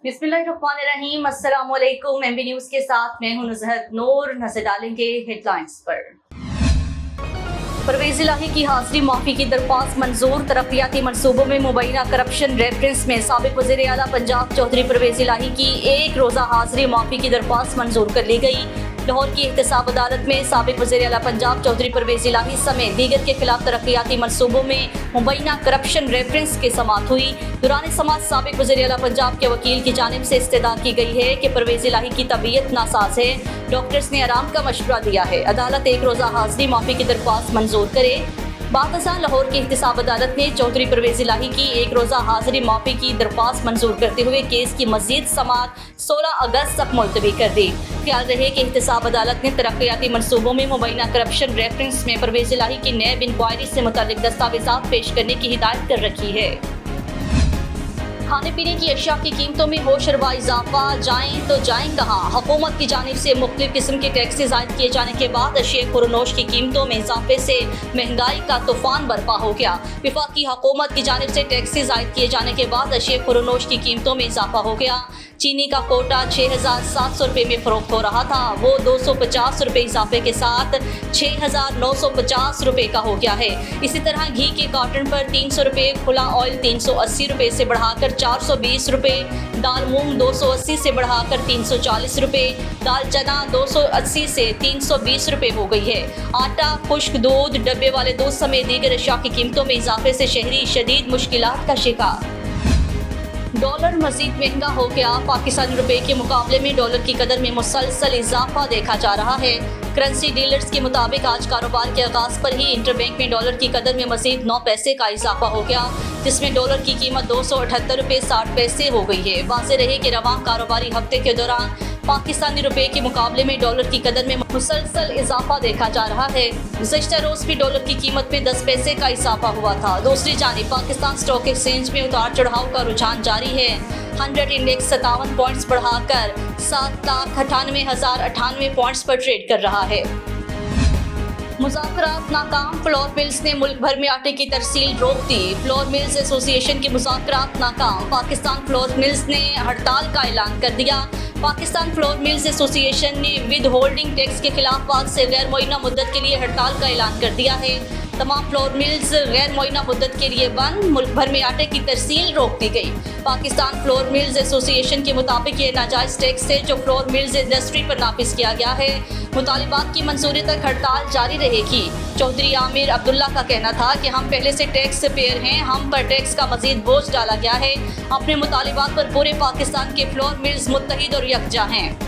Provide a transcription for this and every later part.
बिस्मिल्लाहिर्रहमानिर्रहीम, अस्सलाम वालेकुम। एमबी न्यूज के साथ मैं हूं नुज़हत नूर। नजर डालेंगे हेडलाइंस पर। परवेज़ इलाही की हाजिरी माफी की दरख्वास्त मंजूर। तरक्याती मंसूबों में मुबैना करप्शन रेफरेंस में साबिक वज़ीर आला पंजाब चौधरी परवेज़ इलाही की एक रोज़ा हाजिरी माफी की दरख्वास्त मंजूर कर ली गई। लाहौर की एहतसाब अदालत में साबिक वज़ीर आला पंजाब चौधरी परवेज़ इलाही समेत दीगर के खिलाफ तरक्याती मंसूबों में मुबैना करप्शन रेफरेंस की समाअत हुई। दौरान समाअत साबिक वज़ीर आला पंजाब के वकील की जानिब से इस्तदा की गई है कि परवेज़ इलाही की तबीयत नासाज है, डॉक्टर्स ने आराम का मशवरा दिया है। अदालत एक रोज़ा हाजिरी माफी की दरख्वास्त मंजूर करे। बातज़ा लाहौर की एहतसाब अदालत ने चौधरी परवेज़ इलाही की एक रोज़ा हाजिरी माफी की दरख्वास्त मंजूर करते हुए केस की मज़ीद समाअत 16 अगस्त तक मुलतवी कर दी। ख्याल रहे कि एहतसाब अदालत ने तरक्याती मनसूबों में मुबैना करप्शन रेफरेंस में परवेज़ इलाही की नैब इंक्वायरी से मुताल्लिक दस्तावेज़ात पेश करने की हिदायत कर रखी है। खाने पीने की अशिया की कीमतों में होशरबा इजाफा, जाएं तो जाएं कहाँ। हुकूमत की जानिब से मुख्तलिफ किस्म के टैक्सेस आयद किए जाने के बाद अशिया खुरनोश की कीमतों में इजाफे से महंगाई का तूफान बर्पा हो गया। वफाकी हुकूमत की जानिब से टैक्सेस आयद किए जाने के बाद अशिया खुरनोश की कीमतों में इजाफा हो गया। चीनी का कोटा 6,700 रुपये में फरोख्त हो रहा था, वो 250 रुपये इजाफे के साथ 6,950 रुपये का हो गया है। इसी तरह घी के कार्टन पर 300 रुपये, खुला ऑयल 380 रुपये से बढ़ाकर 420 रुपये, दाल मूंग 280 से बढ़ाकर 340 रुपये, दाल चना 280 से 320 रुपये हो गई है। आटा, खुश्क दूध, डब्बे वाले दूध समेत दीगर अशिया की कीमतों में इजाफे से शहरी शदीद मुश्किलात का शिकार। डॉलर मजीद महंगा हो गया। पाकिस्तानी रुपए के मुकाबले में डॉलर की कदर में मुसलसल इजाफा देखा जा रहा है। करेंसी डीलर्स के मुताबिक आज कारोबार के आगाज पर ही इंटरबैंक में डॉलर की कदर में मजीद 9 पैसे का इजाफा हो गया, जिसमें डॉलर की कीमत 278 रुपये 60 पैसे हो गई है। वाज़ेह रहे कि रवां कारोबारी हफ्ते के दौरान पाकिस्तानी रुपए के मुकाबले में डॉलर की कदर में मुसलसल इजाफा देखा जा रहा है। गुज़श्ता रोज भी डॉलर की कीमत में 10 पैसे का इजाफा हुआ था। दूसरी जानिब पाकिस्तान स्टॉक एक्सचेंज में उतार चढ़ाव का रुझान जारी है। 100 इंडेक्स 57 पॉइंट्स बढ़ाकर 7,98,098 पॉइंट्स पर ट्रेड कर रहा है। मुज़ाकरात नाकाम। फ्लोर मिल्स ने मुल्क भर में आटे की तरसील रोक दी। फ्लोर मिल्स एसोसिएशन के मुज़ाकरात नाकाम। पाकिस्तान फ्लोर मिल्स ने हड़ताल का ऐलान कर दिया। पाकिस्तान फ्लोर मिल्स एसोसिएशन ने विद होल्डिंग टैक्स के खिलाफ आज से गैर मुअय्यना मुद्दत के लिए हड़ताल का ऐलान कर दिया है। तमाम फ्लोर मिल्स गैर मुअय्यना मुद्दत के लिए बंद। मुल्क भर में आटे की तरसील रोक दी गई। पाकिस्तान फ्लोर मिल्स एसोसिएशन के मुताबिक ये नाजायज़ टैक्स है जो फ्लोर मिल्स इंडस्ट्री पर नाफिज किया गया है। मुतालिबात की मंजूरी तक हड़ताल जारी रहेगी। चौधरी आमिर अब्दुल्ला का कहना था कि हम पहले से टैक्स पेयर हैं, हम पर टैक्स का मजीद बोझ डाला गया है। अपने मुतालिबात पर पूरे पाकिस्तान के फ्लोर मिल्स मुत्तहिद और यकजा हैं।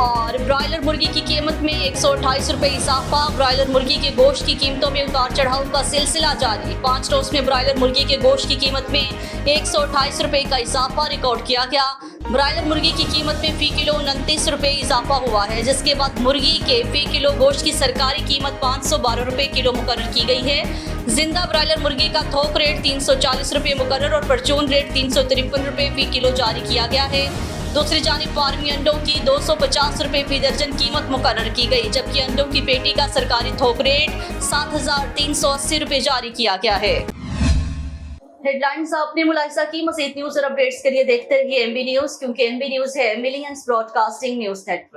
और ब्रायलर मुर्गी की कीमत में 128 रुपये इजाफा। ब्रायलर मुर्गी के गोश्त की कीमतों में उतार चढ़ाव का सिलसिला जारी। 5 रोज में ब्रायलर मुर्गी के गोश्त की कीमत में 128 रुपये का इजाफा रिकॉर्ड किया गया। ब्रायलर मुर्गी की कीमत में फ़ी किलो 29 रुपये इजाफा हुआ है, जिसके बाद मुर्गी के फ़ी किलो गोश्त की सरकारी कीमत 512 रुपये किलो मुकर्रर की गई है। जिंदा ब्रायलर मुर्गी का थोक रेट 340 रुपये मुकर्रर और परचून रेट 353 रुपये फ़ी किलो जारी किया गया है। दूसरी जानिब फार्मी अंडों की 250 रुपये फी दर्जन कीमत मुकर्रर की गई, जबकि अंडों की पेटी का सरकारी थोक रेट 7,380 रुपये जारी किया गया है। हेडलाइंस आपने मुलाहिजा की। मज़ीद न्यूज़ और अपडेट्स के लिए देखते रहिए एमबी न्यूज़, क्योंकि एमबी न्यूज़ है मिलियंस ब्रॉडकास्टिंग न्यूज़ नेटवर्क।